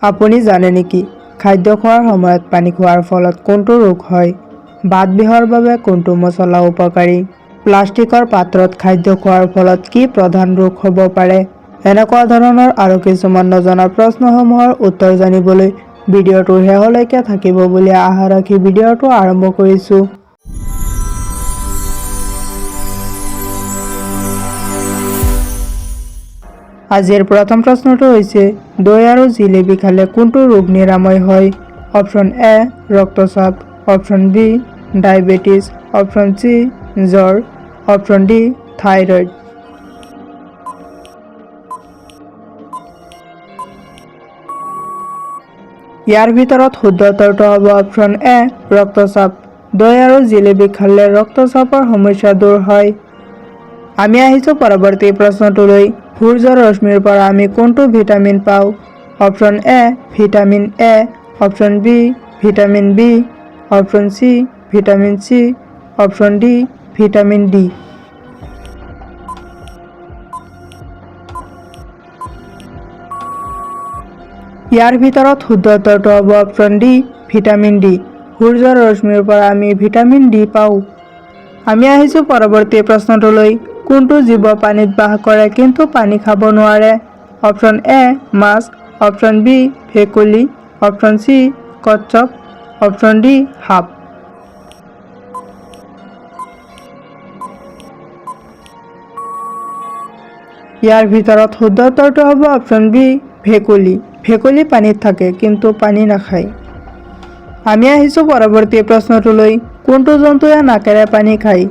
আপুনি জানে নেকি খাদ্য খোৱাৰ সময়ত পানী খোৱাৰ ফলত কোনটো ৰোগ হয়? বাতবিহৰ বাবে কোনটো মছলা উপকাৰী? প্লাষ্টিকৰ পাত্ৰত খাদ্য খোৱাৰ ফলত কি প্ৰধান ৰোগ হ'ব পাৰে? এনেকুৱা ধৰণৰ আৰু কিছুমান নজনা প্ৰশ্নসমূহৰ উত্তৰ জানিবলৈ ভিডিঅ'টোৰ শেষলৈকে থাকিব বুলি আশা ৰাখি ভিডিঅ'টো আৰম্ভ কৰিছোঁ। আজিৰ প্ৰথম প্ৰশ্নটো হৈছে দৈ আৰু জিলেবী খালে কোনটো ৰোগ নিৰাময় হয়? অপশ্যন এ ৰক্তচাপ, option B diabetes, option C জ্বৰ, অপশ্যন ডি থাইৰয়ড। ইয়াৰ ভিতৰত শুদ্ধ উত্তৰটো হ'ব অপশ্যন এ ৰক্তচাপ। দৈ আৰু জিলেবী খালে ৰক্তচাপৰ সমস্যা দূৰ হয়। আমি আহিছোঁ পৰৱৰ্তী প্ৰশ্নটোলৈ। সূৰ্যৰ ৰশ্মিৰ পৰা আমি কোনটো ভিটামিন পাওঁ? Option A vitamin A, option B vitamin B, option C vitamin C, option D vitamin D. ইয়াৰ ভিতৰত শুদ্ধ উত্তৰটো হ'ব অপশ্যন ডি ভিটামিন ডি। সূৰ্যৰ ৰশ্মিৰ পৰা আমি ভিটামিন ডি পাওঁ। আমি আহিছোঁ পৰৱৰ্তী প্ৰশ্নটোলৈ। কোনটো জীৱ পানীত বাস কৰে কিন্তু পানী খাব নোৱাৰে? অপশ্যন এ মাছ, অপশ্যন বি ভেকুলী, অপশ্যন চি কচ্ছপ, অপশ্যন ডি সাপ। ইয়াৰ ভিতৰত শুদ্ধ উত্তৰটো হ'ব অপশ্যন বি ভেকুলী। ভেকুলী পানীত থাকে কিন্তু পানী নাখায়। আমি আহিছোঁ পৰৱৰ্তী প্ৰশ্নটোলৈ। কোনটো জন্তুৱে নাকেৰে পানী খায়?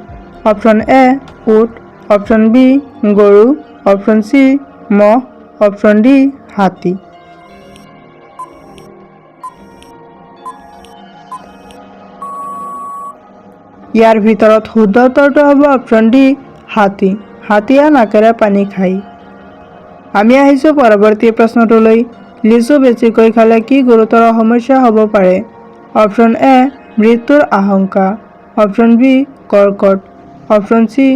অপশ্যন এ উট, অপশ্যন বি গৰু, অপশ্যন চি মহ, অপশ্যন ডি হাতী। ইয়াৰ ভিতৰত শুদ্ধ উত্তৰটো হ'ব অপশ্যন ডি হাতী। হাতীয়ে নাকেৰে পানী খায়। আমি আহিছোঁ পৰৱৰ্তী প্ৰশ্নটোলৈ। লিচু বেছিকৈ খালে কি গুৰুতৰ সমস্যা হ'ব পাৰে? অপশ্যন এ মৃত্যুৰ আশংকা, অপশ্যন বি কৰ্কট, option C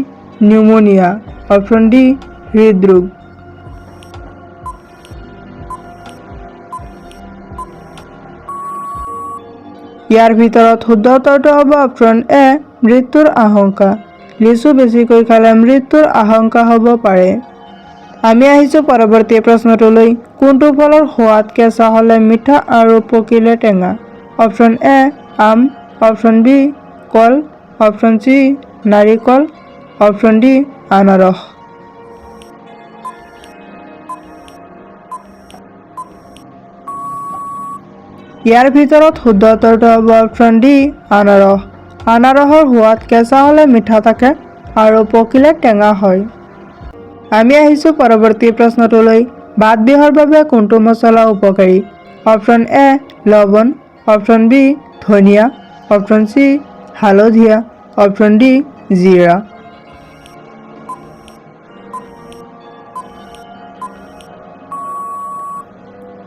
pneumonia, option D হৃদৰোগ। ইয়াৰ ভিতৰত শুদ্ধ উত্তৰটো হ'ব অপশ্যন এ মৃত্যুৰ আশংকা। লিচু বেছিকৈ খালে মৃত্যুৰ আশংকা হ'ব পাৰে। আমি আহিছোঁ পৰৱৰ্তী প্ৰশ্নটোলৈ। কোনটো ফলৰ সোৱাদ কেঁচা হ'লে মিঠা আৰু পকিলে টেঙা? অপশ্যন এ আম, option be call, option C নাৰিকল, অপশ্যন ডি আনাৰস। ইয়াৰ ভিতৰত শুদ্ধ উত্তৰটো হ'ব অপশ্যন ডি আনাৰস। আনাৰসৰ সোৱাদ কেঁচা হ'লে মিঠা থাকে আৰু পকিলে টেঙা হয়। আমি আহিছোঁ পৰৱৰ্তী প্ৰশ্নটোলৈ। বাতবিহৰ বাবে কোনটো মছলা উপকাৰী? অপশ্যন এ লৱণ, অপশ্যন বি ধনিয়া, অপশ্যন চি হালধীয়া, অপশ্যন ডি জিৰা।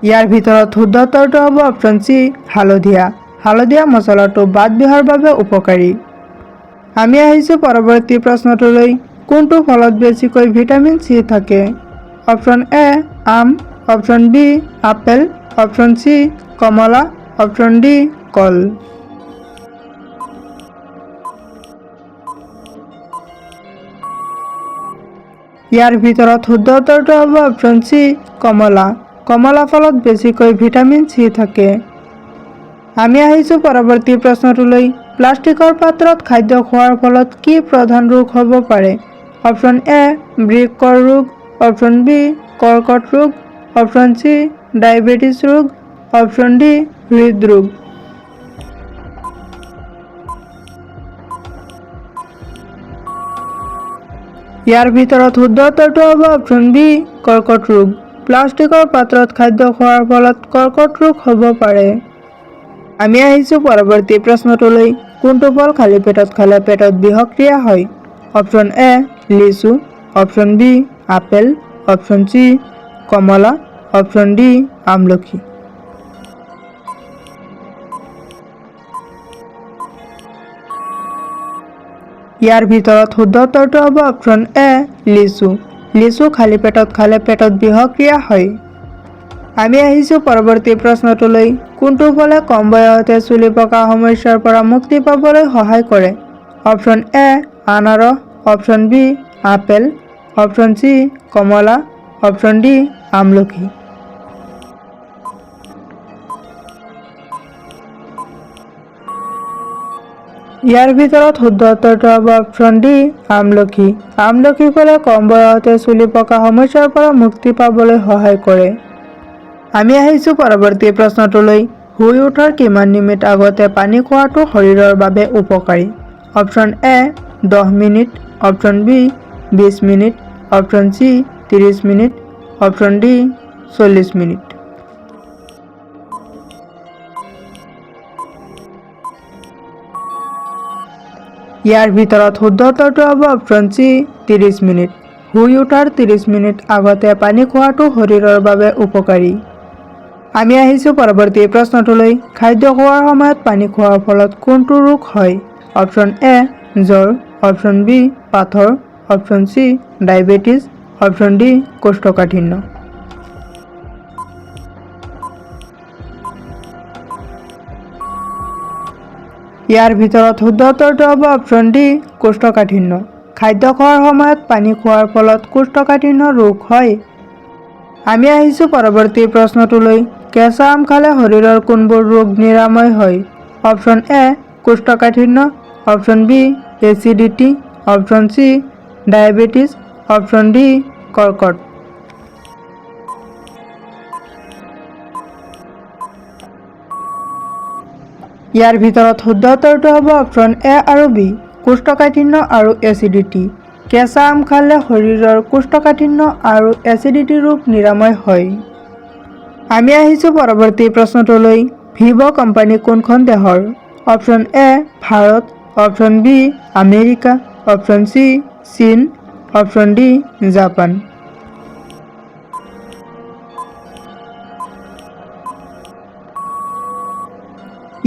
ইয়াৰ ভিতৰত শুদ্ধ উত্তৰটো হ'ব অপশ্যন চি হালধীয়া। হালধীয়া মছলাটো বাতবিহৰ বাবে উপকাৰী। আমি আহিছোঁ পৰৱৰ্তী প্ৰশ্নটোলৈ। কোনটো ফলত বেছিকৈ ভিটামিন চি থাকে? অপশ্যন এ আম, option B apple, option C কমলা, অপশ্যন ডি কল। ইয়াৰ ভিতৰত শুদ্ধ উত্তৰটো হ'ব অপশ্যন চি কমলা। কমলা ফলত বেছিকৈ ভিটামিন চি থাকে। আমি আহিছোঁ পৰৱৰ্তী প্ৰশ্নটোলৈ। প্লাষ্টিকৰ পাত্ৰত খাদ্য খোৱাৰ ফলত কি প্ৰধান ৰোগ হ'ব পাৰে? অপশ্যন এ বৃক্কৰ ৰোগ, অপশ্যন বি কৰ্কট ৰোগ, অপশ্যন চি ডায়েবেটিছ ৰোগ, অপশ্যন ডি হৃদৰোগ। ইয়াৰ ভিতৰত শুদ্ধ উত্তৰটো হ'ব অপশ্যন বি কৰ্কট ৰোগ। প্লাষ্টিকৰ পাত্ৰত খাদ্য খোৱাৰ ফলত কৰ্কট ৰোগ হ'ব পাৰে। আমি আহিছোঁ পৰৱৰ্তী প্ৰশ্নটোলৈ। কোনটো ফল খালী পেটত খালে পেটত বিষক্ৰিয়া হয়? অপশ্যন এ লিচু, option B apple, option C কমলা, অপশ্যন ডি আমলখি। ইয়াৰ ভিতৰত শুদ্ধ উত্তৰটো হ'ব অপশ্যন এ লিচু। লিচু খালী পেটত খালে পেটত বিষক্ৰিয়া হয়। আমি আহিছোঁ পৰৱৰ্তী প্ৰশ্নটোলৈ। কোনটো ফলে কম বয়সতে চুলি পকা সমস্যাৰ পৰা মুক্তি পাবলৈ সহায় কৰে? অপশ্যন এ আনাৰস, option B apple, option C কমলা, অপশ্যন ডি আমলখি। ইয়াৰ ভিতৰত শুদ্ধ উত্তৰটো হ'ব অপশ্যন ডি আমলখি। আমলখি ফলে কম বয়সতে চুলি পকা সমস্যাৰ পৰা মুক্তি পাবলৈ সহায় কৰে। আমি আহিছোঁ পৰৱৰ্তী প্ৰশ্নটোলৈ। শুই উঠাৰ কিমান মিনিট আগতে পানী খোৱাটো শৰীৰৰ বাবে উপকাৰী? Option A 10 minute, option B 20 minute, option C 30 minute, option D 40 minute. ইয়াৰ ভিতৰত শুদ্ধ উত্তৰটো হ'ব অপশ্যন চি 30 মিনিট। শুই উঠাৰ 30 মিনিট আগতে পানী খোৱাটো শৰীৰৰ বাবে উপকাৰী। আমি আহিছোঁ পৰৱৰ্তী প্ৰশ্নটোলৈ। খাদ্য খোৱাৰ সময়ত পানী খোৱাৰ ফলত কোনটো ৰোগ হয়? অপশ্যন এ জ্বৰ, অপশ্যন বি পাথৰ, option C diabetes, option D কোষ্ঠকাঠিন্য। ইয়াৰ ভিতৰত শুদ্ধ উত্তৰটো হ'ব অপশ্যন ডি কোষ্ঠকাঠিন্য। খাদ্য খোৱাৰ সময়ত পানী খোৱাৰ ফলত কোষ্ঠকাঠিন্য ৰোগ হয়। আমি আহিছোঁ পৰৱৰ্তী প্ৰশ্নটোলৈ। কেঁচা আম খালে শৰীৰৰ কোনবোৰ ৰোগ নিৰাময় হয়? অপশ্যন এ কোষ্ঠকাঠিন্য, option B acidity, option C diabetes, option D কৰ্কট। ইয়াৰ ভিতৰত শুদ্ধ উত্তৰটো হ'ব অপশ্যন এ আৰু বি কোষ্ঠকাঠিন্য আৰু এচিডিটি। কেঁচা আম খালে শৰীৰৰ কোষ্ঠকাঠিন্য আৰু এচিডিটি ৰোগ নিৰাময় হয়। আমি আহিছোঁ পৰৱৰ্তী প্ৰশ্নটোলৈ। ভিভ' কোম্পানী কোনখন দেশৰ? Option A Bharat, option B America, option C চীন, অপশ্যন ডি জাপান।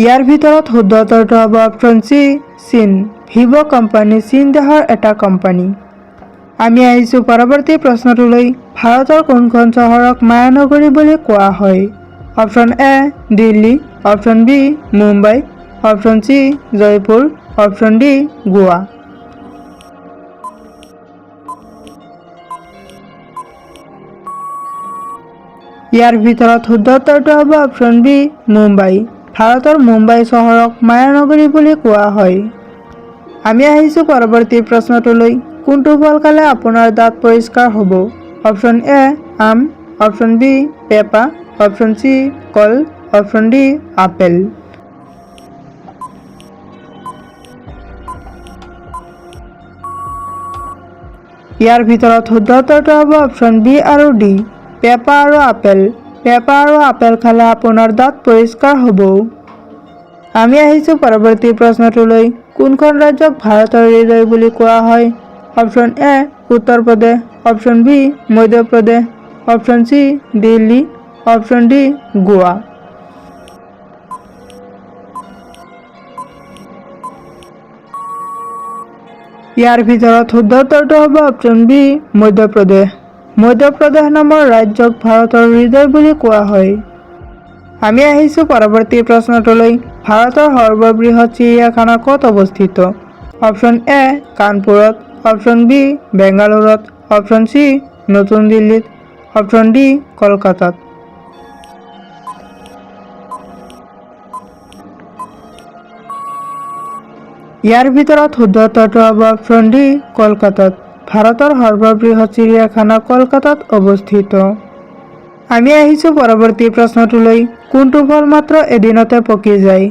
ইয়াৰ ভিতৰত শুদ্ধ উত্তৰটো হ'ব অপশ্যন চি চীন। ভিভ' কোম্পানী চীন দেশৰ এটা কোম্পানী। আমি আহিছোঁ পৰৱৰ্তী প্ৰশ্নটোলৈ। ভাৰতৰ কোনখন চহৰক মায়ানগৰী বুলি কোৱা হয়? Option A Delhi, option B Mumbai, option C Jaipur, option D Goa. ইয়াৰ ভিতৰত শুদ্ধ উত্তৰটো হ'ব অপশ্যন বি মুম্বাই। ভাৰতৰ মুম্বাই চহৰক মায়ানগৰী বুলি কোৱা হয়। আমি আহিছোঁ পৰৱৰ্তী প্ৰশ্নটোলৈ। কোনটো ফল খালে আপোনাৰ দাঁত পৰিষ্কাৰ হ'ব? অপশ্যন এ আম, অপশ্যন বি পেঁপা, অপশ্যন চি কল, অপশ্যন ডি আপেল। ইয়াৰ ভিতৰত শুদ্ধ উত্তৰটো হ'ব অপশ্যন বি আৰু ডি পেঁপা আৰু আপেল। পেঁপা আৰু আপেল খালে আপোনাৰ দাঁত পৰিষ্কাৰ হ'ব। আমি আহিছোঁ পৰৱৰ্তী প্ৰশ্নটোলৈ। কোনখন ৰাজ্যক ভাৰতৰ হৃদয় বুলি কোৱা হয়? Option A Uttar Pradesh, option B Madhya Pradesh, option C Delhi, option D Goa. ইয়াৰ ভিতৰত শুদ্ধ উত্তৰটো হ'ব অপশ্যন বি মধ্যপ্ৰদেশ। মধ্যপ্ৰদেশ নামৰ ৰাজ্যক ভাৰতৰ হৃদয় বুলি কোৱা হয়। আমি আহিছোঁ পৰৱৰ্তী প্ৰশ্নটোলৈ। ভাৰতৰ সৰ্ববৃহৎ চিৰিয়াখানা ক'ত অৱস্থিত? অপশ্যন এ কানপুৰত, অপশ্যন বি বেংগালুৰুত, অপশ্যন চি নতুন দিল্লীত, অপশ্যন ডি কলকাতাত। ইয়াৰ ভিতৰত শুদ্ধ উত্তৰটো হ'ব অপশ্যন ডি কলকাতাত। ভাৰতৰ সৰ্ববৃহৎ চিৰিয়াখানা কলকাতাত অৱস্থিত। আমি আহিছোঁ পৰৱৰ্তী প্ৰশ্নটোলৈ। কোনটো ফল মাত্ৰ এদিনতে পকি যায়?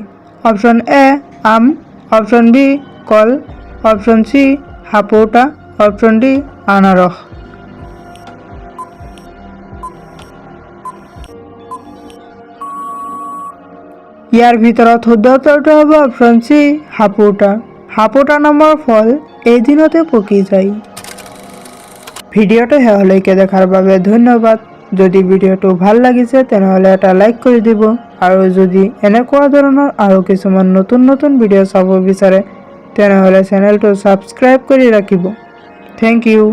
অপশ্যন এ আম, option be call, option C সাপোটা, option D আনাৰস। ইয়াৰ ভিতৰত শুদ্ধ উত্তৰটো হ'ব অপশ্যন চি সাপোটা। সাপোটা নামৰ ফল এদিনতে পকি যায়। ভিডিঅ'টো শেষলৈকে দেখাৰ বাবে ধন্যবাদ। যদি ভিডিঅ'টো ভাল লাগিছে তেনেহ'লে এটা লাইক কৰি দিব আৰু যদি এনেকুৱা ধৰণৰ আৰু কিছুমান নতুন ভিডিঅ' চাব বিচাৰে তেনেহ'লে চেনেলটো ছাবস্ক্ৰাইব কৰি ৰাখিব। Thank U.